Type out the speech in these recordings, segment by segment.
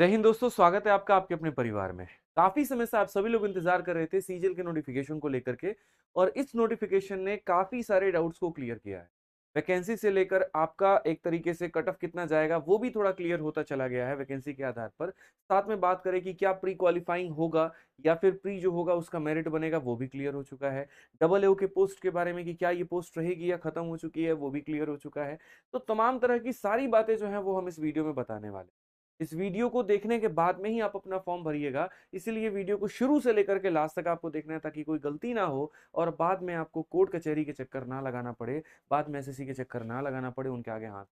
जय हिंद दोस्तों, स्वागत है आपका आपके अपने परिवार में। काफी समय से आप सभी लोग इंतजार कर रहे थे सीजीएल के नोटिफिकेशन को लेकर के। और इस नोटिफिकेशन ने काफी सारे डाउट्स को क्लियर किया है। वैकेंसी से लेकर आपका एक तरीके से कट ऑफ कितना जाएगा वो भी थोड़ा क्लियर होता चला गया है वैकेंसी के आधार पर। साथ में बात करें कि क्या प्री क्वालिफाइंग होगा या फिर प्री जो होगा उसका मेरिट बनेगा, वो भी क्लियर हो चुका है। डबल एओ के पोस्ट के बारे में कि क्या ये पोस्ट रहेगी या खत्म हो चुकी है, वो भी क्लियर हो चुका है। तो तमाम तरह की सारी बातें जो है वो हम इस वीडियो में बताने वाले हैं। इस वीडियो को देखने के बाद में ही आप अपना फॉर्म भरिएगा। इसीलिए वीडियो को शुरू से लेकर के लास्ट तक आपको देखना है ताकि कोई गलती ना हो और बाद में आपको कोर्ट कचहरी के चक्कर ना लगाना पड़े, बाद में एसएससी के चक्कर ना लगाना पड़े उनके आगे हाथ।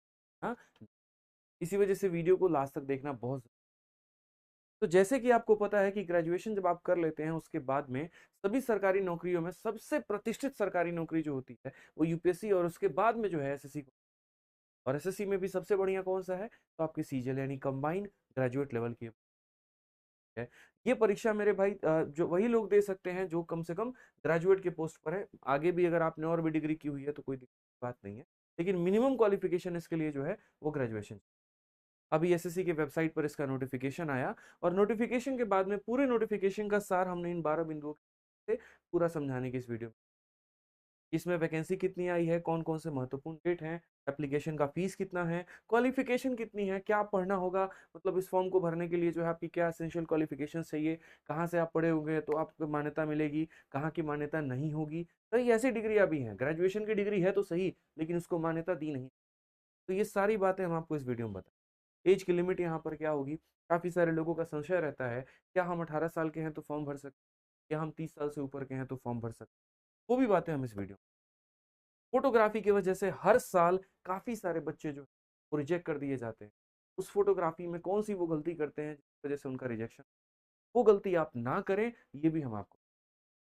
हाँ, इसी वजह से वीडियो को लास्ट तक देखना बहुत। तो जैसे कि आपको पता है कि ग्रेजुएशन जब आप कर लेते हैं उसके बाद में सभी सरकारी नौकरियों में सबसे प्रतिष्ठित सरकारी नौकरी जो होती है वो यूपीएससी और उसके बाद में जो है एसएससी। और एसएससी में भी सबसे बढ़िया कौन सा है? तो आपकी सीजीएल यानी कंबाइंड ग्रेजुएट लेवल की है। ये परीक्षा मेरे भाई जो वही लोग दे सकते हैं जो कम से कम ग्रेजुएट के पोस्ट पर है। आगे भी अगर आपने और भी डिग्री की हुई है तो कोई दिक्कत की बात नहीं है, लेकिन मिनिमम क्वालिफिकेशन इसके लिए जो है वो ग्रेजुएशन। अभी एसएससी के वेबसाइट पर इसका नोटिफिकेशन आया और नोटिफिकेशन के बाद में पूरे नोटिफिकेशन का सार हमने इन 12 बिंदुओं से पूरा समझाने की इस वीडियो। इसमें वैकेंसी कितनी आई है, कौन कौन से महत्वपूर्ण डेट हैं, एप्लीकेशन का फीस कितना है, क्वालिफिकेशन कितनी है, क्या पढ़ना होगा, मतलब इस फॉर्म को भरने के लिए जो है आपकी क्या एसेंशियल क्वालिफिकेशन चाहिए, कहाँ से आप पढ़े होंगे तो आपको मान्यता मिलेगी, कहाँ की मान्यता नहीं होगी। कई ऐसी डिग्रियां भी हैं, ग्रेजुएशन की डिग्री है तो सही लेकिन उसको मान्यता दी नहीं। तो ये सारी बातें हम आपको इस वीडियो में बताएं। एज की लिमिट यहाँ पर क्या होगी? काफ़ी सारे लोगों का संशय रहता है, क्या हम 18 साल के हैं तो फॉर्म भर सकते, या हम 30 साल से ऊपर के हैं तो फॉर्म भर सकते? वो भी बातें हम इस वीडियो। फोटोग्राफी की वजह से हर साल काफी सारे बच्चे जो वो रिजेक्ट कर दिए जाते हैं। उस फोटोग्राफी में कौन सी वो गलती करते हैं जिस वजह से उनका रिजेक्शन, वो गलती आप ना करें, ये भी हम आपको।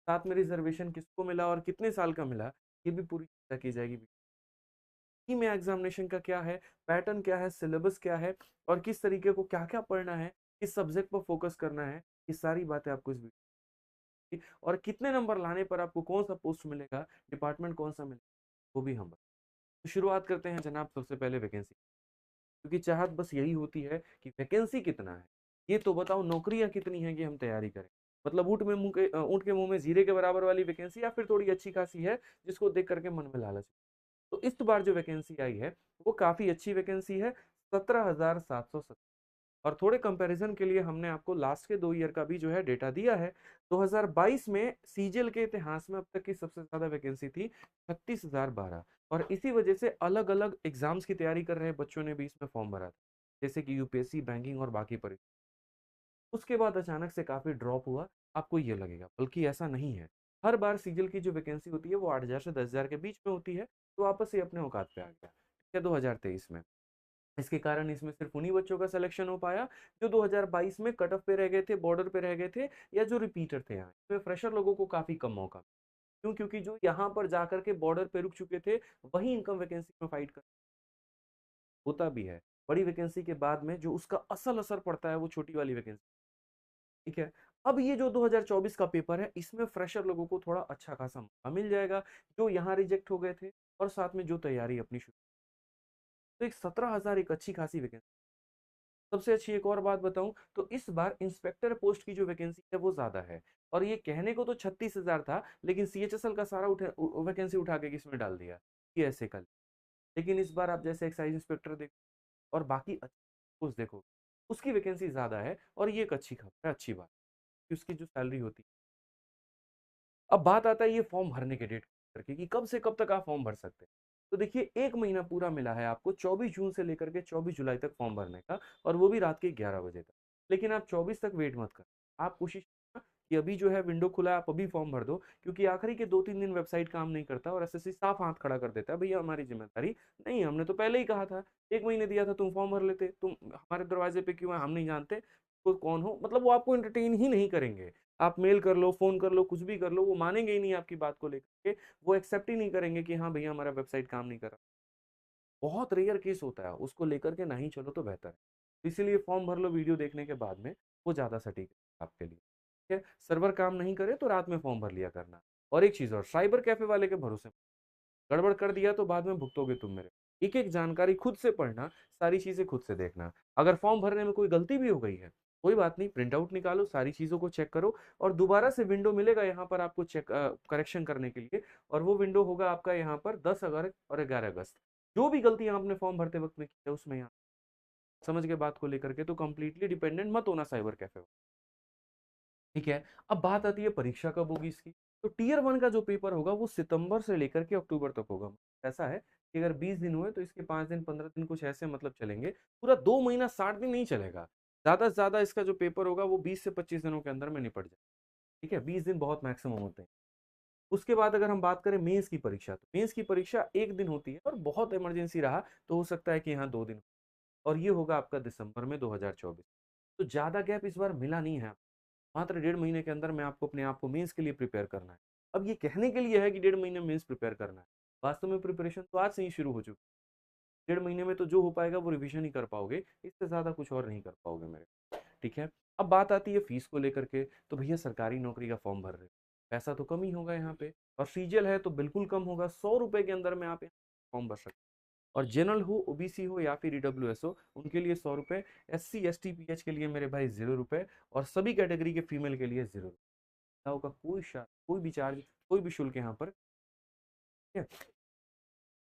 साथ में रिजर्वेशन किसको मिला और कितने साल का मिला, ये भी पूरी चर्चा की जाएगी। की में एग्जामिनेशन का क्या है, पैटर्न क्या है, सिलेबस क्या है और किस तरीके को क्या क्या पढ़ना है, किस सब्जेक्ट पर फोकस करना है, ये सारी बातें आपको इस वीडियो। और कितने नंबर लाने पर आपको कौन सा पोस्ट मिलेगा, डिपार्टमेंट कौन सा मिलेगा, वो भी हम। तो शुरुआत करते हैं जनाब सबसे पहले वैकेंसी, क्योंकि चाहत बस यही होती है कि वैकेंसी कितना है, ये तो बताओ, नौकरियां कितनी हैं कि हम तैयारी करें। मतलब ऊँट के मुंह में जीरे के बराबर वाली वैकेंसी या फिर थोड़ी अच्छी खासी है जिसको देख करके मन में लालच। तो इस बार जो वैकेंसी आई है वो काफी अच्छी वैकेंसी है, 17,770। और थोड़े कंपैरिजन के लिए हमने आपको लास्ट के 2 ईयर का भी जो है डेटा दिया है। 2022 में सीजीएल के इतिहास में अब तक की सबसे ज्यादा वैकेंसी थी 36,012। और इसी वजह से अलग अलग एग्जाम्स की तैयारी कर रहे बच्चों ने भी इसमें फॉर्म भरा था, जैसे कि यूपीएससी, बैंकिंग और बाकी परीक्षा। उसके बाद अचानक से काफी ड्रॉप हुआ, आपको ये लगेगा, बल्कि ऐसा नहीं है। हर बार सीजीएल की जो वैकेंसी होती है वो 8,000 से 10,000 के बीच में होती है। तो वापस से अपने औकात पे आ गया, ठीक है, 2023 में। इसके कारण इसमें सिर्फ उन्हीं बच्चों का सिलेक्शन हो पाया जो 2022 में कट ऑफ पे रह गए थे, बॉर्डर पे रह गए थे, या जो रिपीटर थे। यहाँ इसमें फ्रेशर लोगों को काफी कम मौका। क्यों? क्योंकि जो यहाँ पर जाकर के बॉर्डर पे रुक चुके थे वही इनकम वैकेंसी में फाइट कर। होता भी है, बड़ी वैकेंसी के बाद में जो उसका असल असर पड़ता है वो छोटी वाली वैकेंसी, ठीक है। अब ये जो 2024 का पेपर है इसमें फ्रेशर लोगों को थोड़ा अच्छा खासा मौका मिल जाएगा, जो यहाँ रिजेक्ट हो गए थे और साथ में जो तैयारी अपनी शुरू। तो एक 17,000 एक अच्छी खासी वैकेंसी। सबसे अच्छी एक और बात बताऊं तो इस बार इंस्पेक्टर पोस्ट की जो वैकेंसी है वो ज्यादा है। और ये कहने को तो 36,000 था, लेकिन सीएचएसएल का सारा वैकेंसी उठा के किसमें डाल दिया, ये ऐसे कल। लेकिन इस बार आप जैसे एक्साइज इंस्पेक्टर देखो और बाकी पोस्ट देखो, उसकी वैकेंसी ज्यादा है। और ये एक अच्छी खबर है, अच्छी बात कि उसकी जो सैलरी होती है। अब बात आता है ये फॉर्म भरने के डेट करके कि कब से कब तक आप फॉर्म भर सकते हैं। तो देखिए, एक महीना पूरा मिला है आपको, 24 जून से लेकर के 24 जुलाई तक फॉर्म भरने का, और वो भी रात के 11 बजे तक। लेकिन आप 24 तक वेट मत कर, आप कोशिश करना कि अभी जो है विंडो खुला है, आप अभी फॉर्म भर दो, क्योंकि आखिरी के 2-3 दिन वेबसाइट काम नहीं करता और एसएससी साफ हाथ खड़ा कर देता है, भैया हमारी जिम्मेदारी नहीं, हमने तो पहले ही कहा था, 1 महीने दिया था, तुम फॉर्म भर लेते, तुम हमारे दरवाजे पे क्यों है, हम नहीं जानते तो कौन हो। मतलब वो आपको एंटरटेन ही नहीं करेंगे। आप मेल कर लो, फोन कर लो, कुछ भी कर लो, वो मानेंगे ही नहीं आपकी बात को लेकर के। वो एक्सेप्ट ही नहीं करेंगे कि हाँ भैया हमारा वेबसाइट काम नहीं कर रहा। बहुत रेयर केस होता है, उसको लेकर के नहीं चलो तो बेहतर है। इसीलिए फॉर्म भर लो वीडियो देखने के बाद में, वो ज्यादा सटीक है आपके लिए, ठीक है। सर्वर काम नहीं करे तो रात में फॉर्म भर लिया करना। और एक चीज और, साइबर कैफे वाले के भरोसे मत। गड़बड़ कर दिया तो बाद में भुगतोगे तुम मेरे। एक एक जानकारी खुद से पढ़ना, सारी चीजें खुद से देखना। अगर फॉर्म भरने में कोई गलती भी हो गई है, कोई बात नहीं, प्रिंट आउट निकालो, सारी चीजों को चेक करो, और दोबारा से विंडो मिलेगा यहाँ पर आपको चेक करेक्शन करने के लिए। और वो विंडो होगा आपका यहाँ पर 10 अगस्त और 11 अगस्त। जो भी गलतियां आपने फॉर्म भरते वक्त में की है उसमें यहाँ समझ के बात को लेकर के तो कंप्लीटली डिपेंडेंट मत होना साइबर कैफे। ठीक है। अब बात आती है परीक्षा कब होगी इसकी। तो टियर 1 का जो पेपर होगा वो सितंबर से लेकर के अक्टूबर तक होगा। ऐसा है कि अगर 20 दिन हुए तो इसके 5 दिन 15 दिन कुछ ऐसे मतलब चलेंगे। पूरा 2 महीना 60 दिन नहीं चलेगा। ज्यादा से ज्यादा इसका जो पेपर होगा वो 20 से 25 दिनों के अंदर में निपट जाए। ठीक है, 20 दिन बहुत मैक्सिमम होते हैं। उसके बाद अगर हम बात करें मेंस की परीक्षा, तो मेंस की परीक्षा एक दिन होती है, और बहुत इमरजेंसी रहा तो हो सकता है कि यहाँ 2 दिन। और ये होगा आपका दिसंबर में 2024। तो ज्यादा गैप इस बार मिला नहीं है। मात्र 1.5 महीने के अंदर में आपको अपने आप को मेंस के लिए प्रिपेयर करना है। अब ये कहने के लिए है कि 1.5 महीने में मेंस प्रिपेयर करना है, वास्तव में प्रिपरेशन तो आज से ही शुरू हो चुकी है। 1.5 महीने में तो जो हो पाएगा वो रिवीजन ही कर पाओगे, इससे ज्यादा कुछ और नहीं कर पाओगे मेरे। ठीक है। अब बात आती है फीस को लेकर के, तो भैया सरकारी नौकरी का फॉर्म भर रहे हो, पैसा तो कम ही होगा यहाँ पे। और सीजीएल है तो बिल्कुल कम होगा, 100 रुपए के अंदर में आप फॉर्म भर सकते हो। और जनरल हो, ओबीसी हो या फिर ईडब्ल्यूएस हो, उनके लिए 100 रुपए। SC ST PH के लिए मेरे भाई 0 रुपए। और सभी कैटेगरी के फीमेल के लिए 0 रुपए का कोई भी चार्ज, कोई भी शुल्क यहाँ पर। ठीक है।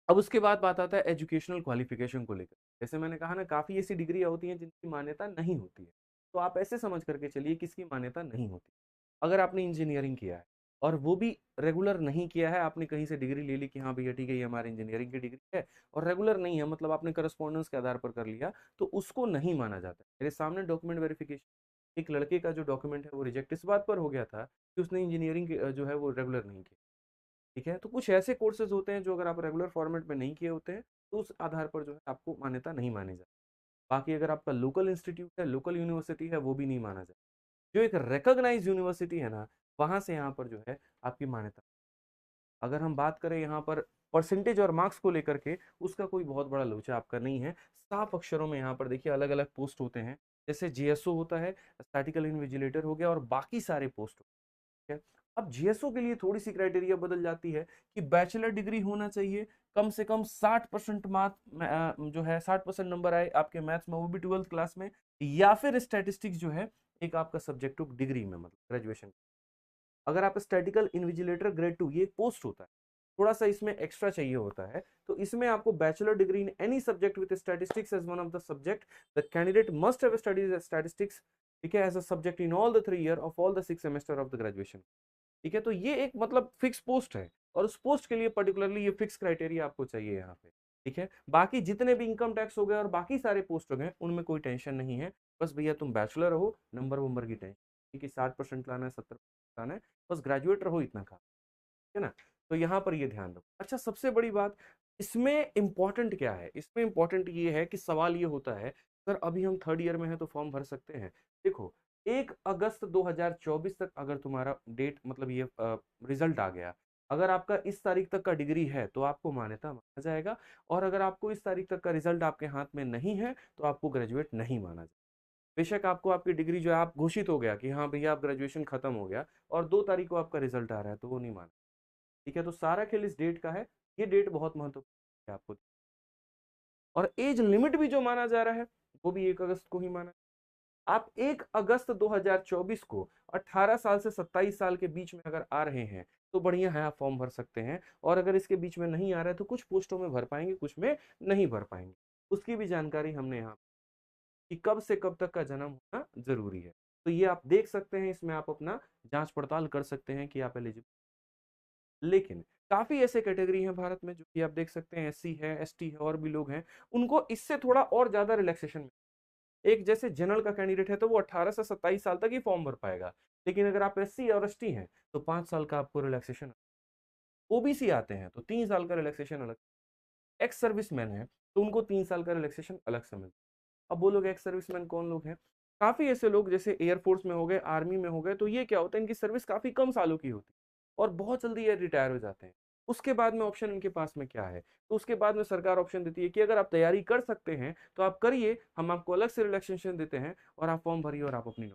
अब उसके बाद बात आता है एजुकेशनल क्वालिफिकेशन को लेकर। जैसे मैंने कहा ना, काफी ऐसी डिग्रियां होती हैं जिनकी मान्यता नहीं होती है। तो आप ऐसे समझ करके चलिए किसकी मान्यता नहीं होती। अगर आपने इंजीनियरिंग किया है और वो भी रेगुलर नहीं किया है, आपने कहीं से डिग्री ले ली कि हाँ भैया ठीक है ये हमारी इंजीनियरिंग की डिग्री है, और रेगुलर नहीं है, मतलब आपने करस्पॉन्डेंस के आधार पर कर लिया, तो उसको नहीं माना जाता। मेरे सामने डॉक्यूमेंट वेरिफिकेशन, एक लड़के का जो डॉक्यूमेंट है वो रिजेक्ट इस बात पर हो गया था कि उसने इंजीनियरिंग जो है वो रेगुलर नहीं की। ठीक है। तो कुछ ऐसे कोर्सेज होते हैं जो अगर आप रेगुलर फॉर्मेट में नहीं किए होते हैं, तो उस आधार पर जो है आपको मान्यता नहीं मानी जाती। बाकी अगर आपका लोकल इंस्टीट्यूट है, लोकल यूनिवर्सिटी है, वो भी नहीं माना जाए। जो एक रिकॉग्नाइज यूनिवर्सिटी है ना, वहां से यहाँ पर जो है आपकी मान्यता। अगर हम बात करें यहाँ पर परसेंटेज और मार्क्स को लेकर के, उसका कोई बहुत बड़ा लोचा आपका नहीं है। साफ अक्षरों में यहाँ पर देखिए अलग अलग पोस्ट होते हैं। जैसे जीएसओ होता है, स्टैटिकल इन्विजिलेटर हो गया, और बाकी सारे पोस्ट है। अब जीएसओ के लिए थोड़ी सी क्राइटेरिया बदल जाती है कि बैचलर डिग्री होना चाहिए, कम से कम 60% मार्क जो है 60% नंबर आए आपके मैथ्स में, वो भी 12th क्लास में, या फिर स्टैटिस्टिक्स जो है एक आपका सब्जेक्ट डिग्री में, मतलब ग्रेजुएशन। अगर आप स्टैटिकल इन्विजिलेटर ग्रेड 2, ये एक पोस्ट होता है, थोड़ा सा इसमें एक्स्ट्रा चाहिए होता है, तो इसमें आपको bachelor degree in any subject with statistics as one of the subject, the candidate must have studies statistics, ठीक है, as a subject in all the 3 year of all the 6 semester of the graduation. ठीक है। तो ये एक मतलब fix post है, और उस पोस्ट के लिए पर्टिकुलरली ये फिक्स क्राइटेरिया आपको चाहिए यहाँ पे। ठीक है। बाकी जितने भी इनकम टैक्स हो गए और बाकी सारे पोस्ट हो गए, उनमें कोई टेंशन नहीं है। बस भैया तुम बैचलर हो, नंबर वंबर की टेंशन, ठीक है, 60% लाना है, 70% लाना है, बस ग्रेजुएट रहो, इतना का है ना। तो यहाँ पर ये ध्यान रखो। अच्छा, सबसे बड़ी बात इसमें इंपॉर्टेंट क्या है, इसमें इंपॉर्टेंट ये है कि सवाल ये होता है, सर अभी हम 3rd ईयर में हैं तो फॉर्म भर सकते हैं। देखो, 1 अगस्त 2024 तक अगर तुम्हारा डेट, मतलब ये रिजल्ट आ गया, अगर आपका इस तारीख तक का डिग्री है तो आपको मान्यता माना जाएगा। और अगर आपको इस तारीख तक का रिजल्ट आपके हाथ में नहीं है तो आपको ग्रेजुएट नहीं माना जाएगा। बेशक आपको आपकी डिग्री जो है, आप घोषित हो गया कि हाँ भैया आप ग्रेजुएशन खत्म हो गया, और 2 तारीख को आपका रिजल्ट आ रहा है, तो वो नहीं माना। ठीक है। तो सारा खेल इस डेट का है। ये डेट बहुत महत्वपूर्ण है आपको। और एज लिमिट भी जो माना जा रहा है वो भी 1 अगस्त को ही माना। आप 1 अगस्त 2024 को 18 साल से 27 साल के बीच में अगर आ रहे हैं तो बढ़िया है, आप फॉर्म भर सकते हैं। और अगर इसके बीच में नहीं आ रहा है तो कुछ पोस्टों में भर पाएंगे, कुछ में नहीं भर पाएंगे। उसकी भी जानकारी हमने यहाँ कि कब से कब तक का जन्म होना जरूरी है। तो ये आप देख सकते हैं, इसमें आप अपना जांच पड़ताल कर सकते हैं कि आप एलिजिबल। लेकिन काफी ऐसे कैटेगरी हैं भारत में जो कि आप देख सकते हैं, SC है, ST है, और भी लोग हैं, उनको इससे थोड़ा और ज्यादा रिलैक्सेशन। एक जैसे जनरल का कैंडिडेट है तो वो 18 से 27 साल तक ही फॉर्म भर पाएगा। लेकिन अगर आप SC और ST हैं तो 5 साल का आपको रिलैक्सेशन। OBC आते हैं तो 3 साल का रिलैक्सेशन अलग। एक्स सर्विसमैन है तो उनको 3 साल का रिलैक्सेशन अलग से मिलता है। अब बोलोगे एक्स सर्विसमैन कौन लोग हैं? काफी ऐसे लोग जैसे एयरफोर्स में हो गए, आर्मी में हो गए, तो ये क्या होता है, इनकी सर्विस काफी कम सालों की होती है और बहुत जल्दी ये रिटायर हो जाते हैं। उसके बाद में ऑप्शन इनके पास में क्या है? तो उसके बाद में सरकार ऑप्शन देती है कि अगर आप तैयारी कर सकते हैं तो आप करिए, हम आपको अलग से रिलैक्सेशन देते हैं, और आप फॉर्म भरिए और आप अपनी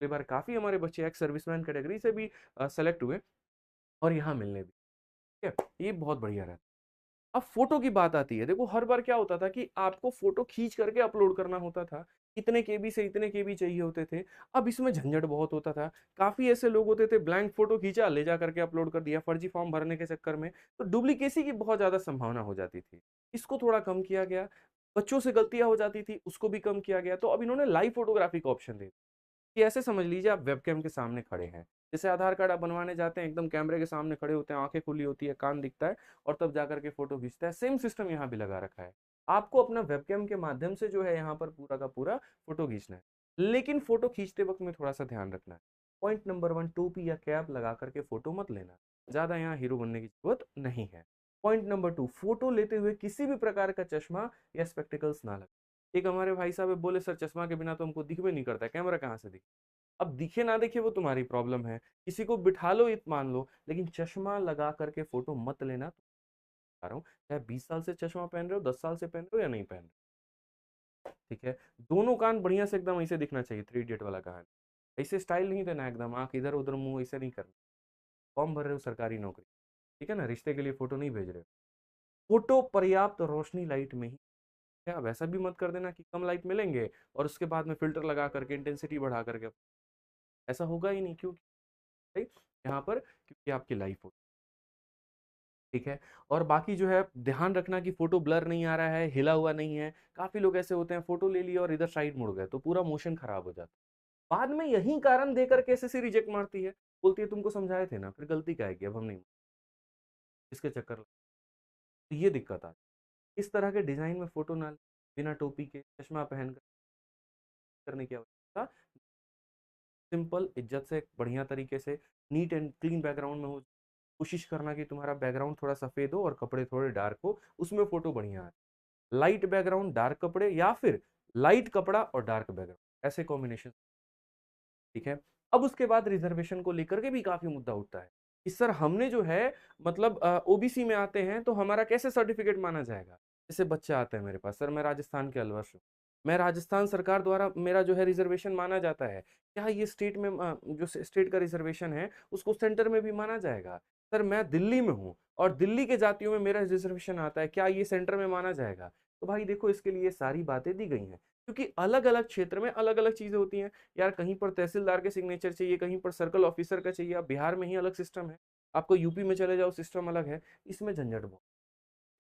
कई बार काफी हमारे बच्चे एक्स सर्विसमैन कैटेगरी से भी सेलेक्ट हुए और यहाँ मिलने भी। ठीक है, ये बहुत बढ़िया रहता है। अब फोटो की बात आती है, देखो हर बार क्या होता था कि आपको फोटो खींच करके अपलोड करना होता था, इतने केबी से इतने केबी चाहिए होते थे। अब इसमें झंझट बहुत होता था। काफी ऐसे लोग होते थे, ब्लैंक फोटो खींचा ले जा करके अपलोड कर दिया फर्जी फॉर्म भरने के चक्कर में, तो डुप्लीकेसी की बहुत ज्यादा संभावना हो जाती थी। इसको थोड़ा कम किया गया। बच्चों से गलतियां हो जाती थी, उसको भी कम किया गया। तो अब इन्होंने लाइव फोटोग्राफी का ऑप्शन दे दिया कि ऐसे समझ लीजिए आप वेबकैम के सामने खड़े हैं, जैसे आधार कार्ड आप बनवाने जाते हैं, एकदम कैमरे के सामने खड़े होते हैं, आंखें खुली होती है, कान दिखता है, और तब जाकर के फोटो खींचता है। सेम सिस्टम यहाँ भी लगा रखा है। आपको अपना वेबकैम के माध्यम से जो है यहाँ पर पूरा का पूरा फोटो खींचना है। लेकिन फोटो खींचते वक्त में थोड़ा सा ध्यान रखना है। पॉइंट नंबर 1, टोपी या कैप लगा करके फोटो मत लेना। ज्यादा यहाँ हीरो बनने की जरूरत नहीं है। पॉइंट नंबर 2, फोटो लेते हुए किसी भी प्रकार का चश्मा या स्पेक्टिकल्स ना लगे। एक हमारे भाई साहब बोले, सर चश्मा के बिना तो हमको दिख भी नहीं करता, कैमरा कहाँ से दिखे। अब दिखे ना दिखे वो तुम्हारी प्रॉब्लम है, किसी को बिठा लो इत मान लो, लेकिन चश्मा लगा करके फोटो मत लेना। तो बता रहा हूँ, चाहे 20 साल से चश्मा पहन रहे हो, 10 साल से पहन रहे हो या नहीं पहन रहे हो, ठीक है। दोनों कान बढ़िया से एकदम ऐसे दिखना चाहिए, 3 इडियट वाला कान। ऐसे स्टाइल नहीं देना, एकदम आंख इधर उधर, मुंह ऐसे नहीं करना। फॉर्म भर रहे हो सरकारी नौकरी, ठीक है ना, रिश्ते के लिए फोटो नहीं भेज रहे हो। फोटो पर्याप्त रोशनी लाइट में ही है। अब ऐसा भी मत कर देना कि कम लाइट मिलेंगे और उसके बाद में फिल्टर लगा करके इंटेंसिटी बढ़ा करके, ऐसा होगा ही नहीं। क्यों? राइट, यहाँ पर क्योंकि आपकी लाइफ हो, ठीक है। और बाकी जो है ध्यान रखना कि फोटो ब्लर नहीं आ रहा है, हिला हुआ नहीं है। काफी लोग ऐसे होते हैं, फोटो ले लिया और इधर साइड मुड़ गए, तो पूरा मोशन खराब हो जाता है। बाद में यही कारण देकर के एसएससी रिजेक्ट मारती है, बोलती है तुमको समझाए थे ना, फिर गलती क्या है कि अब हम नहीं, इसके चक्कर तो ये दिक्कत आती है। इस तरह के डिजाइन में फोटो ना, बिना टोपी के चश्मा पहन कर करने की आवश्यकता। सिंपल इज्जत से बढ़िया तरीके से नीट एंड क्लीन बैकग्राउंड में हो। कोशिश करना कि तुम्हारा बैकग्राउंड थोड़ा सफेद हो और कपड़े थोड़े डार्क हो, उसमें फोटो बढ़िया आए। लाइट बैकग्राउंड डार्क कपड़े, या फिर लाइट कपड़ा और डार्क बैकग्राउंड, ऐसे कॉम्बिनेशन, ठीक है। अब उसके बाद रिजर्वेशन को लेकर के भी काफी मुद्दा उठता है कि सर हमने जो है, मतलब ओबीसी में आते हैं तो हमारा कैसे सर्टिफिकेट माना जाएगा। जैसे बच्चा आता है मेरे पास, सर मैं राजस्थान के अलवर से हूँ, मैं राजस्थान सरकार द्वारा मेरा जो है रिजर्वेशन माना जाता है, क्या ये स्टेट में जो स्टेट का रिजर्वेशन है उसको सेंटर में भी माना जाएगा। सर मैं दिल्ली में हूँ और दिल्ली के जातियों में मेरा रिजर्वेशन आता है, क्या ये सेंटर में माना जाएगा। तो भाई देखो, इसके लिए सारी बातें दी गई हैं, क्योंकि अलग अलग क्षेत्र में अलग अलग चीजें होती हैं। यार कहीं पर तहसीलदार के सिग्नेचर चाहिए, कहीं पर सर्कल ऑफिसर का चाहिए। अब बिहार में ही अलग सिस्टम है, आपको यूपी में चले जाओ सिस्टम अलग है। इसमें झंझट बहुत।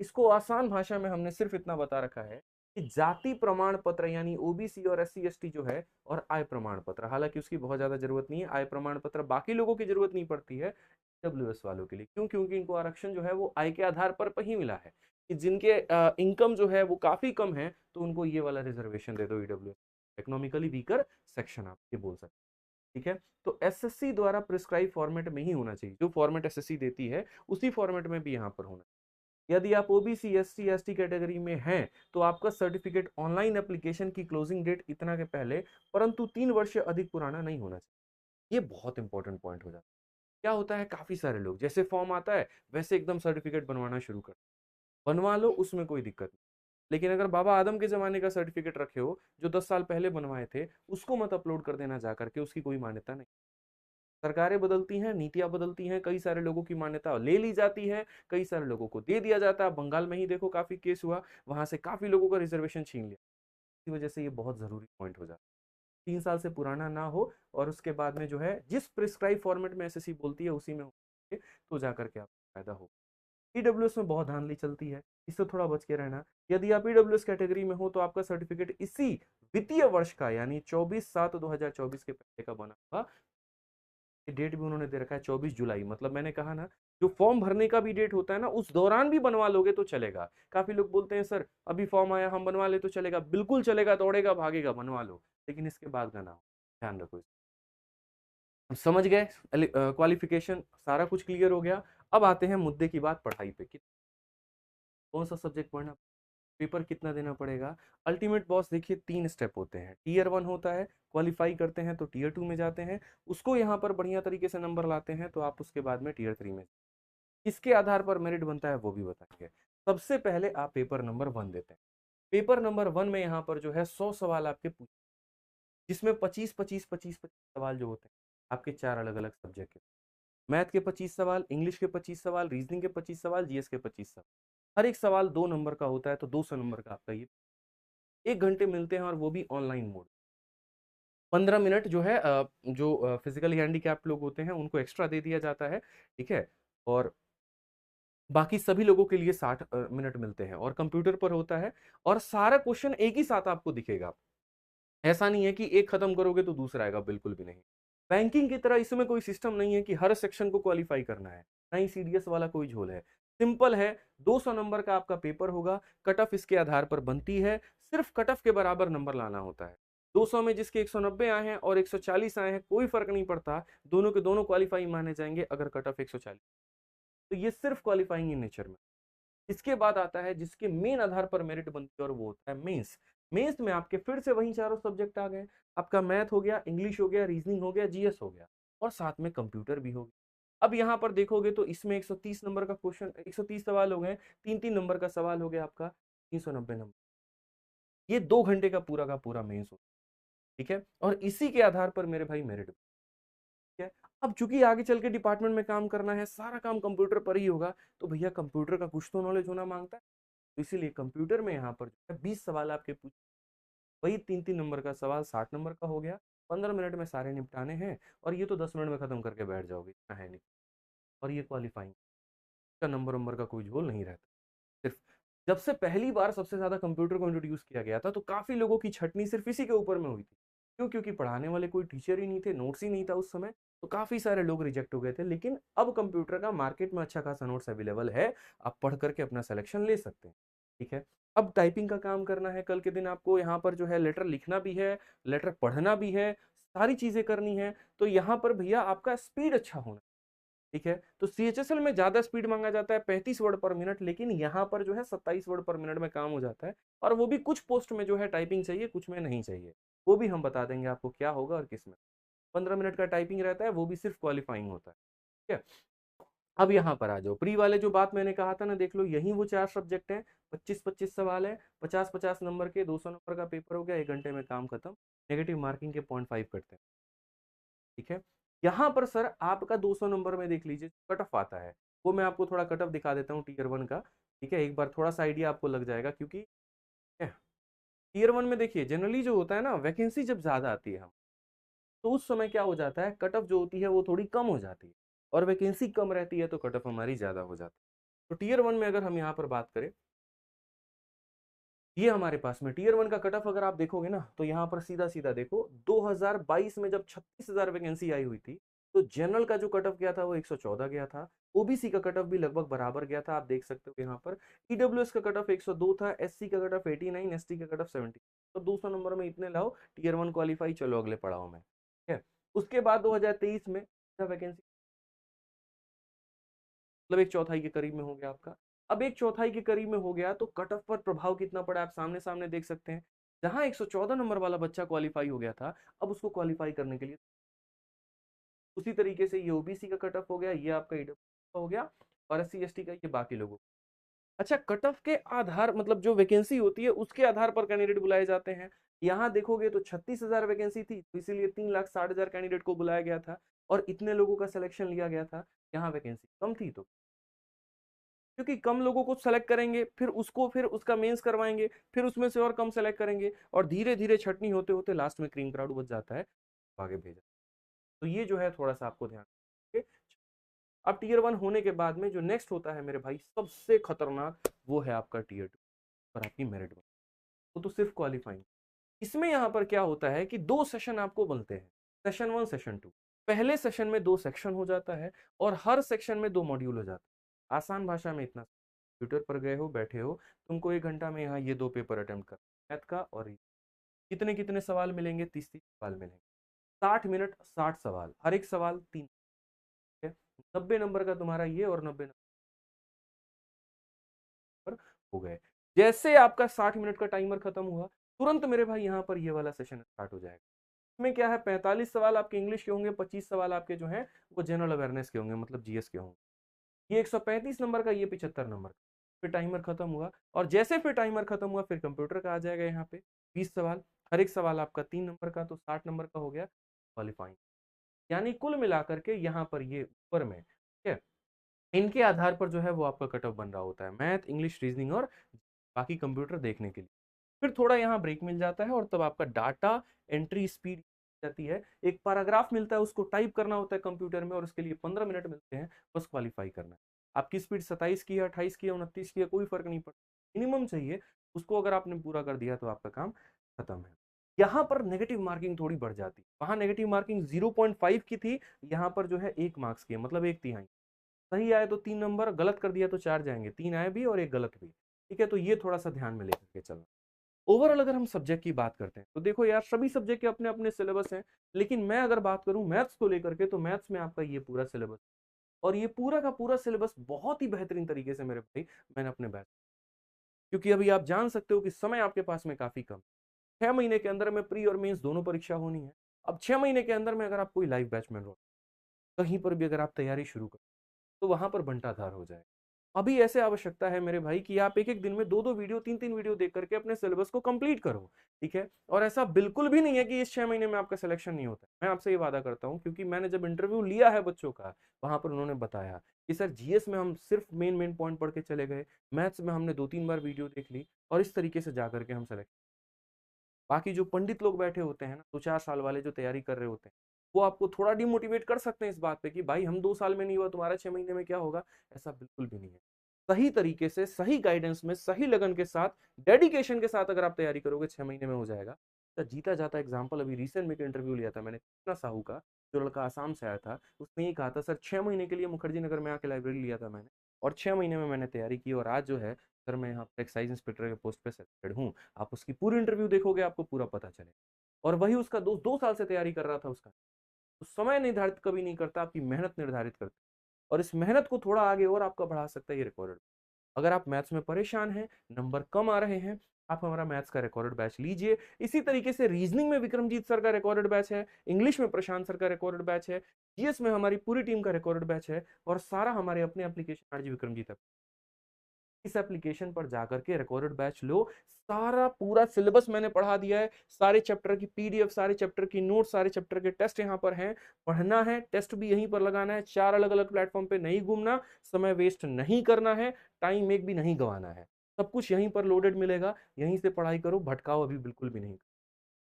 इसको आसान भाषा में हमने सिर्फ इतना बता रखा है कि जाति प्रमाण पत्र यानी ओबीसी और एससी एसटी जो है, और आय प्रमाण पत्र, हालांकि उसकी बहुत ज्यादा जरूरत नहीं है। आय प्रमाण पत्र बाकी लोगों की जरूरत नहीं पड़ती है, डब्ल्यूएस वालों के लिए। क्यों? क्योंकि इनको आरक्षण जो है वो आय के आधार पर ही मिला है, कि जिनके इनकम जो है वो काफी कम है, तो उनको ये वाला रिजर्वेशन दे दो, ईडब्ल्यूएस, इकोनॉमिकली वीकर सेक्शन आप ये बोल सकते हैं, ठीक है। तो एसएससी द्वारा प्रिस्क्राइब फॉर्मेट में ही होना चाहिए, जो फॉर्मेट एसएससी देती है उसी फॉर्मेट में भी यहाँ पर होना। यदि आप ओबीसी एससी एसटी कैटेगरी में हैं, तो आपका सर्टिफिकेट ऑनलाइन एप्लीकेशन की क्लोजिंग डेट इतना के पहले, परंतु 3 वर्ष से अधिक पुराना नहीं होना चाहिए। ये बहुत इंपॉर्टेंट पॉइंट हो जाता है। क्या होता है, काफी सारे लोग जैसे फॉर्म आता है वैसे एकदम सर्टिफिकेट बनवाना शुरू कर, बनवा लो, उसमें कोई दिक्कत नहीं। लेकिन अगर बाबा आदम के जमाने का सर्टिफिकेट रखे हो जो 10 साल पहले बनवाए थे, उसको मत अपलोड कर देना जा करके, उसकी कोई मान्यता नहीं। सरकारें बदलती हैं, नीतियां बदलती हैं, कई सारे लोगों की मान्यता ले ली जाती है, कई सारे लोगों को दे दिया जाता है। बंगाल में ही देखो काफी केस हुआ, वहां से काफी लोगों का रिजर्वेशन छीन लिया। इसी वजह से ये बहुत जरूरी पॉइंट हो जाता है, 3 साल से पुराना ना हो, और उसके बाद में जो है जिस प्रिस्क्राइब फॉर्मेट में एसएससी बोलती है उसी में हो, तो जाकर के आपको फायदा हो। ईडब्ल्यूएस में बहुत धांधली चलती है, इससे थोड़ा बच के रहना। यदि आप ईडब्ल्यूएस कैटेगरी में हो तो आपका सर्टिफिकेट इसी वित्तीय वर्ष का यानी 24/7/2024 के पहले का बना हुआ, डेट भी उन्होंने दे रखा है 24 जुलाई, मतलब मैंने कहा ना, जो फॉर्म भरने का भी डेट होता है ना, उस दौरान भी बनवा लोगे तो चलेगा। काफी लोग बोलते हैं सर अभी फॉर्म आया हम बनवा ले तो चलेगा, बिल्कुल चलेगा, दौड़ेगा भागेगा, बनवा लो, लेकिन इसके बाद का ना हो, ध्यान रखो। समझ गए? क्वालिफिकेशन सारा कुछ क्लियर हो गया। अब आते हैं मुद्दे की बात, पढ़ाई पे कि कौन सा सब्जेक्ट पढ़ना, पेपर कितना देना पड़ेगा। अल्टीमेट बॉस देखिए 3 स्टेप होते हैं। टीयर 1 होता है, क्वालिफाई करते हैं तो टीयर 2 में जाते हैं, उसको यहाँ पर बढ़िया तरीके से नंबर लाते हैं तो आप उसके बाद में टीयर 3 में, इसके आधार पर मेरिट बनता है वो भी बताएंगे। सबसे पहले आप पेपर नंबर 1 देते हैं। पेपर नंबर 1 में यहाँ पर जो है 100 सवाल आपके पूछे, जिसमें 25 सवाल जो होते हैं आपके 4 अलग अलग सब्जेक्ट के। मैथ के 25 सवाल, इंग्लिश के 25 सवाल, रीजनिंग के 25 सवाल, जीएस के 25 सवाल। हर एक सवाल 2 नंबर का होता है, तो 200 नंबर का आपका ये 1 घंटे मिलते हैं और वो भी ऑनलाइन मोड। 15 मिनट जो है जो फिजिकली हैंडीकैप्ड लोग होते हैं उनको एक्स्ट्रा दे दिया जाता है, ठीक है? और बाकी सभी लोगों के लिए 60 मिनट मिलते हैं और कंप्यूटर पर होता है और सारा क्वेश्चन एक ही साथ आपको दिखेगा। ऐसा नहीं है कि एक खत्म करोगे तो दूसरा आएगा, बिल्कुल भी नहीं। बैंकिंग की तरह इसमें कोई सिस्टम नहीं है कि हर सेक्शन को क्वालिफाई करना है, ना ही सीडीएस वाला कोई झोल है। सिंपल है, 200 नंबर का आपका पेपर होगा, कट ऑफ इसके आधार पर बनती है, सिर्फ कट ऑफ के बराबर नंबर लाना होता है। 200 में जिसके 190 आए हैं और 140 आए हैं, कोई फर्क नहीं पड़ता, दोनों के दोनों क्वालिफाई माने जाएंगे अगर कट ऑफ 140। तो ये सिर्फ क्वालिफाइंग इन नेचर में। इसके बाद आता है जिसके मेन आधार पर मेरिट बनती है और वो होता है मेंस। मेंस में आपके फिर से वही चारों सब्जेक्ट आ गए, आपका मैथ हो गया, इंग्लिश हो गया, रीजनिंग हो गया, जीएस हो गया और साथ में कंप्यूटर भी हो गया। अब यहाँ पर देखोगे तो इसमें 130 नंबर का क्वेश्चन, 130 सवाल हो गए, 3-3 नंबर का सवाल हो गया आपका, 390 नंबर। ये 2 घंटे का पूरा मेंस हो, ठीक है? और इसी के आधार पर मेरे भाई मेरिट, ठीक है? अब चूंकि आगे चल के डिपार्टमेंट में काम करना है, सारा काम कंप्यूटर पर ही होगा, तो भैया कंप्यूटर का कुछ तो नॉलेज होना मांगता है। तो इसीलिए कंप्यूटर में यहाँ पर जो है 20 सवाल आपके पूछ, वही 3-3 नंबर का सवाल 60 नंबर का हो गया, 15 मिनट में सारे निपटाने हैं और ये तो 10 मिनट में खत्म करके बैठ जाओगे, इतना है नहीं। और ये क्वालिफाइंग का नंबर नंबर का कोई झोल नहीं रहता। सिर्फ जब से पहली बार सबसे ज्यादा कंप्यूटर को इंट्रोड्यूस किया गया था तो काफी लोगों की छटनी सिर्फ इसी के ऊपर में हुई थी। क्यों? क्योंकि पढ़ाने वाले कोई टीचर ही नहीं थे, नोट्स ही नहीं था उस समय, तो काफी सारे लोग रिजेक्ट हो गए थे। लेकिन अब कंप्यूटर का मार्केट में अच्छा खासा नोट्स अवेलेबल है, आप पढ़ करके अपना सिलेक्शन ले सकते हैं, ठीक है? अब टाइपिंग का काम करना है, कल के दिन आपको यहाँ पर जो है लेटर लिखना भी है, लेटर पढ़ना भी है, सारी चीजें करनी है, तो यहाँ पर भैया आपका स्पीड अच्छा होना, ठीक है? तो सीएचएसएल में ज्यादा स्पीड मांगा जाता है, 35 वर्ड पर मिनट, लेकिन यहाँ पर जो है 27 वर्ड पर मिनट में काम हो जाता है। और वो भी कुछ पोस्ट में जो है टाइपिंग चाहिए, कुछ में नहीं चाहिए, वो भी हम बता देंगे आपको क्या होगा और किस में। 15 मिनट का टाइपिंग रहता है, वो भी सिर्फ क्वालिफाइंग होता है, ठीक है? अब यहाँ पर आ जाओ, प्री वाले जो बात मैंने कहा था ना, देख लो यही वो 4 सब्जेक्ट हैं, 25-25 सवाल है, 50-50 नंबर के, 200 नंबर का पेपर हो गया, 1 घंटे में काम खत्म। नेगेटिव मार्किंग के 0.5 कटते हैं, ठीक है? यहाँ पर सर आपका 200 नंबर में देख लीजिए कट ऑफ आता है, वो मैं आपको थोड़ा कट ऑफ दिखा देता हूँ टीयर वन का, ठीक है? एक बार थोड़ा सा आइडिया आपको लग जाएगा, क्योंकि टीयर वन में देखिए जनरली जो होता है ना, वैकेंसी जब ज्यादा आती है हम, तो उस समय क्या हो जाता है, कट ऑफ जो होती है वो थोड़ी कम हो जाती है, और वैकेंसी कम रहती है तो कट ऑफ हमारी ज्यादा हो जाती है। तो टीयर वन में अगर हम यहाँ पर बात करें, ये हमारे पास में टीयर वन का कट ऑफ अगर आप देखोगे ना, तो यहाँ पर सीधा सीधा देखो, 2022 में जब 36,000 वैकेंसी आई हुई थी, तो जनरल का जो कट ऑफ गया था वो 114 गया था, ओबीसी का कट ऑफ भी लगभग बराबर गया था, आप देख सकते हो यहाँ पर। ईडब्ल्यूएस का कट ऑफ 102 था, एससी का कट ऑफ 89, एसटी का कट ऑफ 70। तो 200 नंबर में इतने लाओ, टीयर वन क्वालिफाई, चलो अगले पड़ाव में, ठीक है? उसके बाद 2023 में वैकेंसी, मतलब एक चौथाई के करीब में हो गया आपका। अब एक चौथाई के करीब में हो गया तो कट ऑफ पर प्रभाव कितना पड़ा आप सामने सामने देख सकते हैं। जहां 114 नंबर वाला बच्चा क्वालिफाई हो गया था, अब उसको क्वालिफाई करने के लिए उसी तरीके से ये ओबीसी का कट ऑफ हो गया, ये आपका ईडब्ल्यू हो गया, और एससी एसटी का ये बाकी लोगों। अच्छा, कट ऑफ के आधार मतलब जो वैकेंसी होती है उसके आधार पर कैंडिडेट बुलाए जाते हैं। यहाँ देखोगे तो 36,000 वैकेंसी थी, तो इसीलिए 3,60,000 कैंडिडेट को बुलाया गया था और इतने लोगों का सिलेक्शन लिया गया था। यहाँ वैकेंसी कम थी, तो क्योंकि कम लोगों को सेलेक्ट करेंगे, फिर उसको, फिर उसका मेंस करवाएंगे, फिर उसमें से और कम सेलेक्ट करेंगे, और धीरे धीरे छटनी होते होते लास्ट में क्रीम क्राउड बच जाता है, आगे भेजा। तो ये जो है थोड़ा सा आपको ध्यान रखिए। अब टीयर वन होने के बाद में जो नेक्स्ट होता है मेरे भाई, सबसे खतरनाक, वो है आपका टीयर टू पर आपकी मेरिट में, वो तो सिर्फ क्वालिफाइंग। इसमें यहाँ पर क्या होता है कि 2 सेशन आपको बनते हैं, सेशन वन, सेशन टू। पहले सेशन में 2 सेक्शन हो जाता है और हर सेक्शन में 2 मॉड्यूल हो जाता है। आसान भाषा में इतना, कंप्यूटर पर गए हो, बैठे हो, तुमको 1 घंटा में यहाँ ये 2 पेपर अटेम्प्ट कर, मैथ का और कितने कितने सवाल मिलेंगे, 30-30 सवाल मिलेंगे, 60 मिनट 60 सवाल, हर एक सवाल 3, 90 नंबर का तुम्हारा ये और 90 नंबर हो गए। जैसे आपका 60 मिनट का टाइमर खत्म हुआ, तुरंत मेरे भाई यहाँ पर ये वाला सेशन स्टार्ट हो जाएगा। इसमें क्या है, 45 सवाल आपके इंग्लिश के होंगे, 25 सवाल आपके जो हैं वो जनरल अवेयरनेस के होंगे, मतलब जीएस के होंगे। ये 135 नंबर का, ये 75 नंबर का। फिर टाइमर खत्म हुआ, और जैसे फिर टाइमर खत्म हुआ, फिर कंप्यूटर का आ जाएगा यहाँ पे 20 सवाल, हर एक सवाल आपका 3 नंबर का, तो 60 नंबर का हो गया क्वालिफाइंग। यानी कुल मिलाकर के यहाँ पर ये ऊपर में, ठीक है, इनके आधार पर जो है वो आपका कट ऑफ बन रहा होता है, मैथ, इंग्लिश, रीजनिंग और बाकी कंप्यूटर देखने के लिए। फिर थोड़ा यहाँ ब्रेक मिल जाता है और तब आपका डाटा एंट्री स्पीड जाती है। एक पैराग्राफ मिलता है, उसको टाइप करना होता है कंप्यूटर में और उसके लिए 15 मिनट मिलते हैं, बस क्वालिफाई करना है। आपकी स्पीड 27 की है, 28 की है, 29 की है, कोई फर्क नहीं पड़ता, मिनिमम चाहिए। उसको अगर आपने पूरा कर दिया तो आपका काम खत्म है। यहाँ पर नेगेटिव मार्किंग थोड़ी बढ़ जाती है, वहां नेगेटिव मार्किंग 0.5 की थी, यहाँ पर जो है 1 मार्क्स की है, मतलब 1/3। सही आए तो 3 नंबर, गलत कर दिया तो 4 जाएंगे, 3 आए भी और 1 गलत भी। ठीक है, तो ये थोड़ा सा ध्यान में लेकर के चलना। ओवरऑल अगर हम सब्जेक्ट की बात करते हैं तो देखो यार, सभी सब्जेक्ट के अपने अपने सिलेबस हैं, लेकिन मैं अगर बात करूं मैथ्स को लेकर के, तो मैथ्स में आपका ये पूरा सिलेबस, और ये पूरा का पूरा सिलेबस बहुत ही बेहतरीन तरीके से मेरे भाई मैंने अपने बैच, क्योंकि अभी आप जान सकते हो कि समय आपके पास में काफी कम, 6 महीने के अंदर में प्री और मेंस दोनों परीक्षा होनी है। अब 6 महीने के अंदर में अगर आप कोई लाइव बैच में रहो, कहीं पर भी अगर आप तैयारी शुरू करो, तो वहां पर बंटाधार हो जाए। अभी ऐसे आवश्यकता है मेरे भाई कि आप एक एक दिन में 2-2 वीडियो, 3-3 वीडियो देख करके अपने सिलेबस को कंप्लीट करो। ठीक है, और ऐसा बिल्कुल भी नहीं है कि इस 6 महीने में आपका सिलेक्शन नहीं होता। मैं आपसे ये वादा करता हूँ, क्योंकि मैंने जब इंटरव्यू लिया है बच्चों का, वहां पर उन्होंने बताया कि सर जीएस में हम सिर्फ मेन मेन पॉइंट पढ़ के चले गए, मैथ्स में हमने 2-3 बार वीडियो देख ली और इस तरीके से जा करके हम सेलेक्ट। बाकी जो पंडित लोग बैठे होते हैं ना, 2-4 साल वाले जो तैयारी कर रहे होते हैं, वो आपको थोड़ा डिमोटिवेट कर सकते हैं इस बात पे कि भाई हम 2 साल में नहीं हुआ, तुम्हारा 6 महीने में क्या होगा। ऐसा बिल्कुल भी नहीं है। सही तरीके से, सही गाइडेंस में, सही लगन के साथ, डेडिकेशन के साथ अगर आप तैयारी करोगे, 6 महीने में हो जाएगा। तो जीता जाता एग्जाम्पल, अभी रिसेंट में एक इंटरव्यू लिया था मैंने कृष्णा साहू का, जो लड़का आसाम से आया था। उसने ये कहा था, सर 6 महीने के लिए मुखर्जी नगर में आके लाइब्रेरी लिया था मैंने, और 6 महीने में मैंने तैयारी की, और आज जो है सर मैं यहाँ पर एक्साइज इंस्पेक्टर के पोस्ट पे सेलेक्टेड हूँ। आप उसकी पूरी इंटरव्यू देखोगे, आपको पूरा पता चलेगा। और वही उसका दोस्त 2 साल से तैयारी कर रहा था उसका। तो समय निर्धारित कभी नहीं करता, आपकी मेहनत निर्धारित करता है। और इस मेहनत को थोड़ा आगे और आपका बढ़ा सकता है ये रिकॉर्डेड। अगर आप मैथ्स में परेशान हैं, नंबर कम आ रहे हैं, आप हमारा मैथ्स का रिकॉर्डेड बैच लीजिए। इसी तरीके से रीजनिंग में विक्रमजीत सर का रिकॉर्डेड बैच है, इंग्लिश में प्रशांत सर का रिकॉर्डेड बैच है, जीएस में हमारी पूरी टीम का रिकॉर्डेड बैच है, और सारा हमारे अपने एप्लीकेशन आरजी विक्रमजीत है। इस एप्लीकेशन पर जाकर के रिकॉर्डेड बैच लो। सारा पूरा सिलेबस मैंने पढ़ा दिया है, सारे चैप्टर की पीडीएफ, सारे चैप्टर की नोट, सारे चैप्टर के टेस्ट यहाँ पर हैं। पढ़ना है, टेस्ट भी यहीं पर लगाना है, 4 अलग अलग प्लेटफॉर्म पे नहीं घूमना, समय वेस्ट नहीं करना है, टाइम एक भी नहीं गंवाना है। सब कुछ यहीं पर लोडेड मिलेगा, यहीं से पढ़ाई करो, भटकाओ अभी बिल्कुल भी नहीं।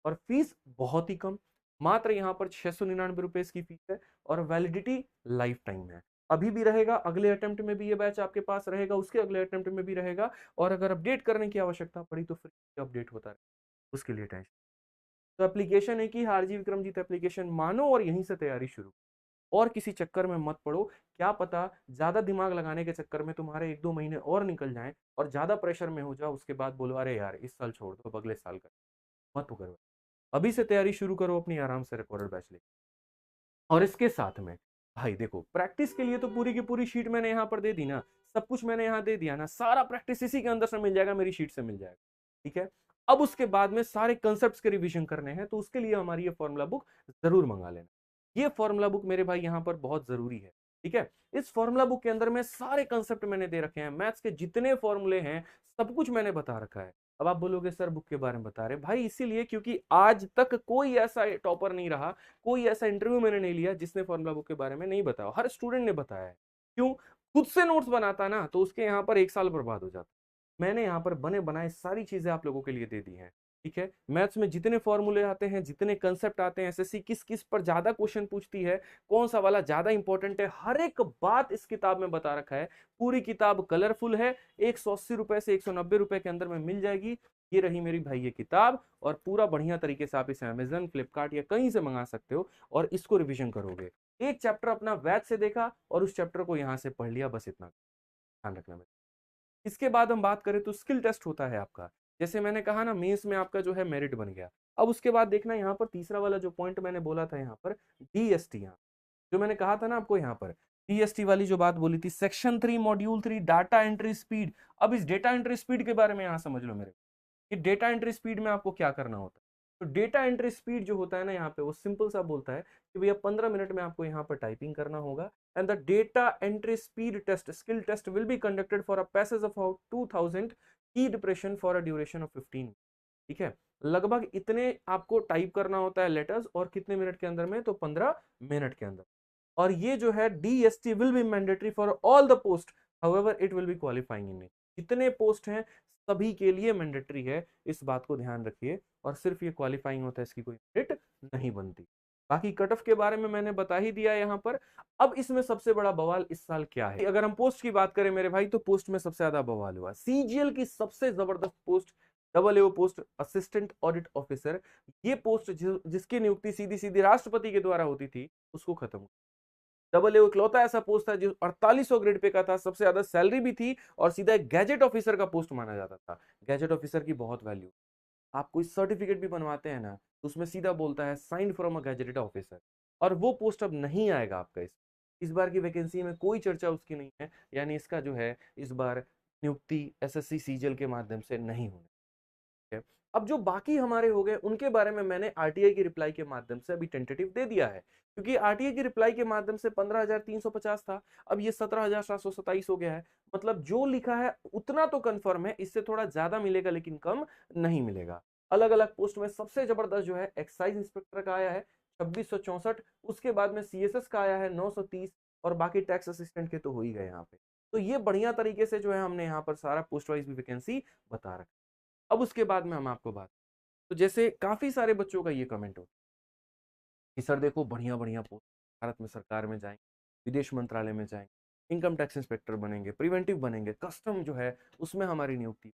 और फीस बहुत ही कम, मात्र यहाँ पर 699 रुपए इसकी फीस है, और वैलिडिटी लाइफ टाइम है। अभी भी रहेगा, अगले अटेम्प्ट में भी ये बैच आपके पास रहेगा, उसके अगले अटेम्प्ट में भी रहेगा। और अगर अपडेट करने की आवश्यकता पड़ी तो फ्री अपडेट होता रहेगा, उसके लिए टेंशन। तो एप्लीकेशन है कि हारजी विक्रमजीत एप्लीकेशन मानो और यहीं से तैयारी शुरू। और किसी चक्कर में मत पड़ो, क्या पता ज्यादा दिमाग लगाने के चक्कर में तुम्हारे 1-2 महीने और निकल जाएं, और ज्यादा प्रेशर में हो जाओ, उसके बाद बोलो अरे यार इस साल छोड़ दो, अब अगले साल कर। मत करो, अभी से तैयारी शुरू करो अपनी, आराम से रिकॉर्डेड बैच ले। और इसके साथ में भाई देखो, प्रैक्टिस के लिए तो पूरी की पूरी शीट मैंने यहाँ पर दे दी ना, सब कुछ मैंने यहाँ दे दिया ना, सारा प्रैक्टिस इसी के अंदर से मिल जाएगा, मेरी शीट से मिल जाएगा। ठीक है, अब उसके बाद में सारे कंसेप्ट के रिवीजन करने हैं, तो उसके लिए हमारी ये फॉर्मूला बुक जरूर मंगा लेना। ये फॉर्मूला बुक मेरे भाई यहाँ पर बहुत जरूरी है। ठीक है, इस फॉर्मूला बुक के अंदर में सारे कंसेप्ट मैंने दे रखे हैं, मैथ्स के जितने फॉर्मूले हैं सब कुछ मैंने बता रखा है। अब आप बोलोगे सर बुक के बारे में बता रहे भाई, इसीलिए क्योंकि आज तक कोई ऐसा टॉपर नहीं रहा, कोई ऐसा इंटरव्यू मैंने नहीं लिया जिसने फॉर्मूला बुक के बारे में नहीं बताया। हर स्टूडेंट ने बताया है। क्यों? खुद से नोट्स बनाता ना तो उसके यहाँ पर 1 साल बर्बाद हो जाता। मैंने यहाँ पर बने बनाए सारी चीजें आप लोगों के लिए दे दी हैं। ठीक है, मैथ्स में जितने फॉर्मूले आते हैं, जितने कंसेप्ट आते हैं, एसएससी किस किस पर ज्यादा क्वेश्चन पूछती है, कौन सा वाला ज्यादा इंपॉर्टेंट है, हर एक बात इस किताब में बता रखा है। पूरी किताब कलरफुल है, 180 रुपए से 190 रुपए के अंदर में मिल जाएगी। ये रही मेरी भाई ये किताब, और पूरा बढ़िया तरीके से आप इसे अमेजन, फ्लिपकार्ट या कहीं से मंगा सकते हो, और इसको रिवीजन करोगे। एक चैप्टर अपना वैथ से देखा और उस चैप्टर को यहां से पढ़ लिया, बस इतना ध्यान रखना में। इसके बाद हम बात करें तो स्किल टेस्ट होता है आपका। जैसे मैंने कहा ना, मेंस में आपका जो है मेरिट बन गया। अब उसके बाद देखना यहाँ पर तीसरा वाला जो पॉइंट मैंने बोला था, यहाँ पर डीएसटी, यहाँ जो मैंने कहा था ना आपको, यहाँ पर डीएसटी वाली जो बात बोली थी, section 3 module 3 data entry speed. अब इस डेटा एंट्री स्पीड के बारे में यहाँ समझ लो मेरे, कि डेटा एंट्री स्पीड में आपको क्या करना होता है। तो डेटा एंट्री स्पीड जो होता है ना, यहाँ पे वो सिंपल सा बोलता है कि भैया 15 मिनट में आपको यहाँ पर टाइपिंग करना होगा, and the data entry speed test skill test will be conducted for a passage of 2000 key depression for a duration of 15। ठीक है, लगभग इतने आपको टाइप करना होता है लेटर्स, और कितने मिनट के अंदर में, तो 15 मिनट के अंदर। और ये जो है DST will be mandatory for all the post, however it will be qualifying in it. जितने पोस्ट हैं सभी के लिए मैंडेटरी है, इस बात को ध्यान रखिए। और सिर्फ ये क्वालिफाइंग होता है, इसकी कोई मेरिट नहीं बनती। बाकी कट ऑफ के बारे में मैंने बता ही दिया यहाँ पर। अब इसमें सबसे बड़ा बवाल इस साल क्या है, अगर हम पोस्ट की बात करें मेरे भाई, तो पोस्ट में सबसे ज्यादा बवाल हुआ सीजीएल की सबसे जबरदस्त पोस्ट, डबल एओ पोस्ट, असिस्टेंट ऑडिट ऑफिसर। ये पोस्ट जिसकी नियुक्ति सीधी सीधी राष्ट्रपति के द्वारा होती थी, उसको खत्म। डबल ए इकलौता ऐसा पोस्ट था जो 4800 ग्रेड पे का था, सबसे ज्यादा सैलरी भी थी, और सीधा एक गैजेट ऑफिसर का पोस्ट माना जाता था। गैजेट ऑफिसर की बहुत वैल्यू, आप कोई सर्टिफिकेट भी बनवाते हैं ना, तो उसमें सीधा बोलता है signed from a gazetted officer. और वो पोस्ट अब नहीं आएगा आपका। इस बार की वैकेंसी में कोई चर्चा उसकी नहीं है, यानी इसका जो है इस बार नियुक्ति एसएससी सीजीएल के माध्यम से नहीं होने है। अब जो बाकी हमारे हो गए उनके बारे में मैंने आरटीआई की रिप्लाई के माध्यम से अभी टेंटेटिव दे दिया है, क्योंकि आरटीआई की रिप्लाई के माध्यम से 15,350 था, अब ये 17,727 हो गया है। मतलब जो लिखा है उतना तो कंफर्म है, इससे थोड़ा ज्यादा मिलेगा लेकिन कम नहीं मिलेगा। अलग अलग पोस्ट में सबसे जबरदस्त जो है एक्साइज इंस्पेक्टर का आया है 2664, उसके बाद में सीएसएस का आया है 930, और बाकी टैक्स असिस्टेंट के तो हो ही गए यहाँ पे। तो ये बढ़िया तरीके से जो है हमने यहाँ पर सारा पोस्ट वाइज भी वैकेंसी बता रखा। अब उसके बाद में हम आपको बात, तो जैसे काफी सारे बच्चों का ये कमेंट हो कि सर देखो बढ़िया बढ़िया पोस्ट, भारत में सरकार में जाएंगे, विदेश मंत्रालय में जाएंगे, इनकम टैक्स इंस्पेक्टर बनेंगे, प्रिवेंटिव बनेंगे, कस्टम जो है उसमें हमारी नियुक्ति,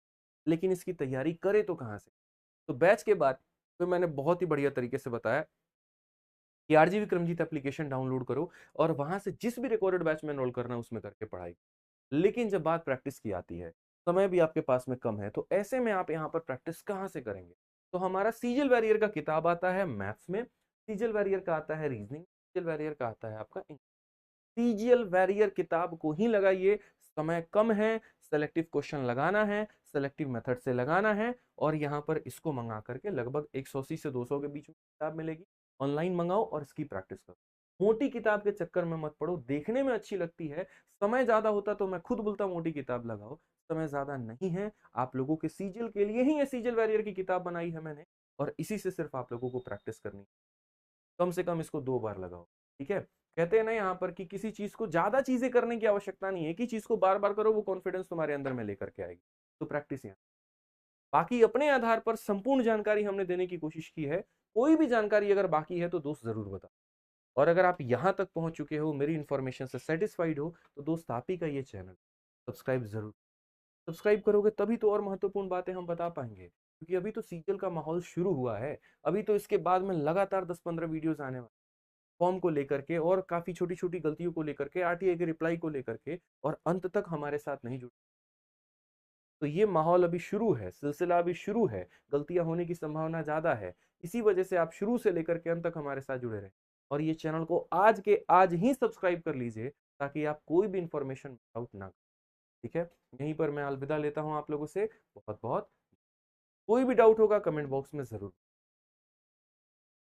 लेकिन इसकी तैयारी करे तो कहाँ से। तो बैच के बाद तो मैंने बहुत ही बढ़िया तरीके से बताया कि आरजी विक्रमजीत एप्लीकेशन डाउनलोड करो और वहां से जिस भी रिकॉर्डेड बैच में एनरोल करना है उसमें करके पढ़ाई। लेकिन जब बात प्रैक्टिस की आती है, समय भी आपके पास में कम है, तो ऐसे में आप यहाँ पर प्रैक्टिस कहाँ से करेंगे। तो हमारा सीजल वैरियर का किताब आता है मैथ्स में, सीजल वैरियर का आता है रीजनिंग, सीजल वैरियर का आता है आपका इंग्लिश। सीजीएल वैरियर किताब को ही लगाइए, समय कम है, सेलेक्टिव क्वेश्चन लगाना है, सेलेक्टिव मेथड से लगाना है, और यहाँ पर इसको मंगा करके लगभग 180 से 200 के बीच में किताब मिलेगी। ऑनलाइन मंगाओ और इसकी प्रैक्टिस करो। मोटी किताब के चक्कर में मत पड़ो, देखने में अच्छी लगती है, समय ज्यादा होता तो मैं खुद बोलता मोटी किताब लगाओ, समय ज्यादा नहीं है। आप लोगों के सीजीएल के लिए ही ये सीजीएल वैरियर की किताब बनाई है मैंने, और इसी से सिर्फ आप लोगों को प्रैक्टिस करनी, कम से कम इसको 2 बार लगाओ। ठीक है, कहते हैं ना यहाँ पर कि किसी चीज को ज्यादा चीजें करने की आवश्यकता नहीं है, कि चीज को बार बार करो, वो कॉन्फिडेंस तुम्हारे अंदर में लेकर के आएगी। तो प्रैक्टिस यहाँ, बाकी अपने आधार पर संपूर्ण जानकारी हमने देने की कोशिश की है। कोई भी जानकारी अगर बाकी है तो दोस्त जरूर बता, और अगर आप यहाँ तक पहुंच चुके हो, मेरी इंफॉर्मेशन से सेटिस्फाइड हो, तो दोस्त आप ही का ये चैनल सब्सक्राइब जरूर, सब्सक्राइब करोगे तभी तो और महत्वपूर्ण बातें हम बता पाएंगे, क्योंकि अभी तो सीरियल का माहौल शुरू हुआ है। अभी तो इसके बाद में लगातार 10-15 वीडियोस आने वाले, फॉर्म को लेकर के और काफी छोटी छोटी गलतियों को लेकर के, आरटीआई के रिप्लाई को लेकर के, और अंत तक हमारे साथ नहीं जुड़े। तो ये माहौल अभी शुरू है, सिलसिला अभी शुरू है, गलतियां होने की संभावना ज्यादा है। इसी वजह से आप शुरू से लेकर के अंत तक हमारे साथ जुड़े रहें, और ये चैनल को आज के आज ही सब्सक्राइब कर लीजिए, ताकि आप कोई भी इंफॉर्मेशन आउट ना करें। ठीक है, यहीं पर मैं अलविदा लेता हूं आप लोगों से। बहुत बहुत, कोई भी डाउट होगा कमेंट बॉक्स में जरूर